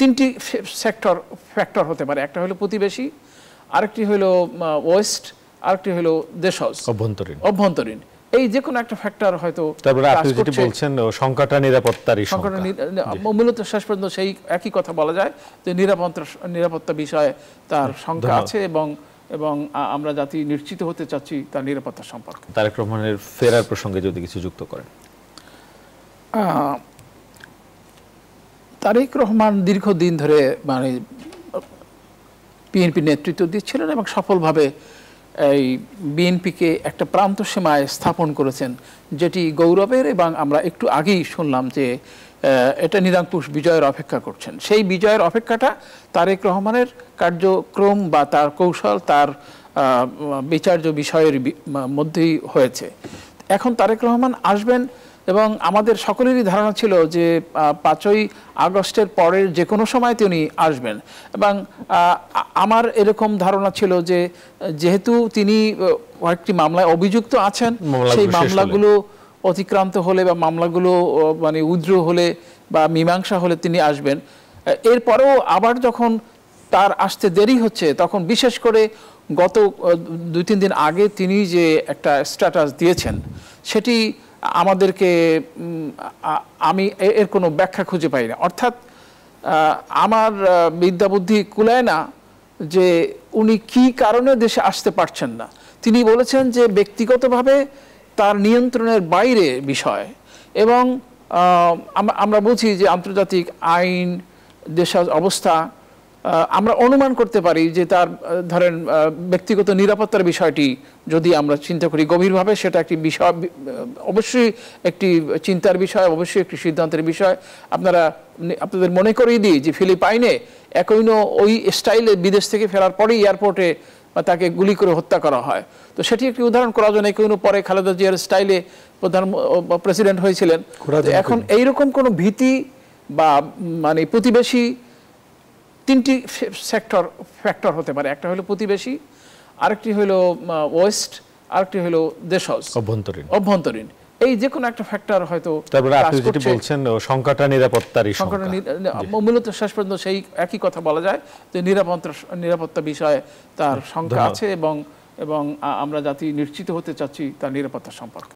তিনটি ফ্যাক্টর হতে পারে। একটা হলো প্রতিবেশী, আরেকটি হলো ওয়েস্ট, আরেকটি হলো দেশজ অভ্যন্তরীণ। এই যে কোনো একটা ফ্যাক্টর হয়তো তারপরে আপনি যেটা বলছেন সংখ্যাটা নিরাপত্তারই সংখ্যা, মূলত শেষ পর্যন্ত সেই একই কথা বলা যায় যে নিরাপত্তা বিষয়ে তার সংখ্যা আছে এবং আমরা জাতি নিশ্চিত হতে চাচ্ছি তার নিরাপত্তা সম্পর্কে। তারেক রহমানের ফেরার প্রসঙ্গে যদি কিছু যুক্ত করেন। তারেক রহমান দীর্ঘদিন ধরে মানে বিএনপি নেতৃত্ব দিচ্ছিলেন এবং সফলভাবে এই বিএনপিকে একটা প্রান্ত সীমায় স্থাপন করেছেন, যেটি গৌরবের। এবং আমরা একটু আগেই শুনলাম যে এটা নিরঙ্কুশ বিজয়ের অপেক্ষা করছেন। সেই বিজয়ের অপেক্ষাটা তারেক রহমানের কার্যক্রম বা তার কৌশল, তার বিচার্য বিষয়ের মধ্যেই হয়েছে। এখন তারেক রহমান আসবেন এবং আমাদের সকলেরই ধারণা ছিল যে 5ই আগস্টের পরের যে কোনো সময় তিনি আসবেন। এবং আমার এরকম ধারণা ছিল যে যেহেতু তিনি কয়েকটি মামলায় অভিযুক্ত আছেন, সেই মামলাগুলো অতিক্রান্ত হলে বা মামলাগুলো মানে উদ্র হলে বা মীমাংসা হলে তিনি আসবেন। এরপরেও আবার যখন তার আসতে দেরি হচ্ছে, তখন বিশেষ করে গত 2-3 দিন আগে তিনি যে একটা স্ট্যাটাস দিয়েছেন, সেটি আমাদেরকে আমি এর কোনো ব্যাখ্যা খুঁজে পাই না। অর্থাৎ আমার বিদ্যা বুদ্ধি কুলায় না যে উনি কি কারণে দেশে আসতে পারছেন না। তিনি বলেছেন যে ব্যক্তিগতভাবে তার নিয়ন্ত্রণের বাইরে বিষয়, এবং আমরা বুঝি যে আন্তর্জাতিক আইন, দেশের অবস্থা, আমরা অনুমান করতে পারি যে তার ধরেন ব্যক্তিগত নিরাপত্তার বিষয়টি যদি আমরা চিন্তা করি গভীরভাবে, সেটা একটি বিষয়, অবশ্যই একটি চিন্তার বিষয়, অবশ্যই একটি সিদ্ধান্তের বিষয়। আপনাদের মনে করেই দিই যে ফিলিপাইনে একইনো ওই স্টাইলে বিদেশ থেকে ফেরার পরেই এয়ারপোর্টে তাকে গুলি করে হত্যা করা হয়। তো সেটি একটি উদাহরণ করার জন্য একইনো পরে খালেদা জিয়ার স্টাইলে প্রেসিডেন্ট হয়েছিলেন। এখন এইরকম কোনো ভীতি বা মানে প্রতিবেশী, তিনটি ফ্যাক্টর হতে পারে। একটা হলো প্রতিবেশী, আরেকটি হলো ওয়েস্ট, আরেকটি হলো দেশজ অভ্যন্তরীণ। এই যে কোনো একটা ফ্যাক্টর হয়তো। তারপরে আপনি যেটা বলছেন সংখ্যাটা নিরাপত্তারই সংখ্যা, মূলত শেষ পর্যন্ত সেই একই কথা বলা যায় যে নিরাপত্তা বিষয়ে তার সংখ্যা আছে এবং আমরা জাতি নিশ্চিত হতে চাচ্ছি তার নিরাপত্তা সম্পর্কে।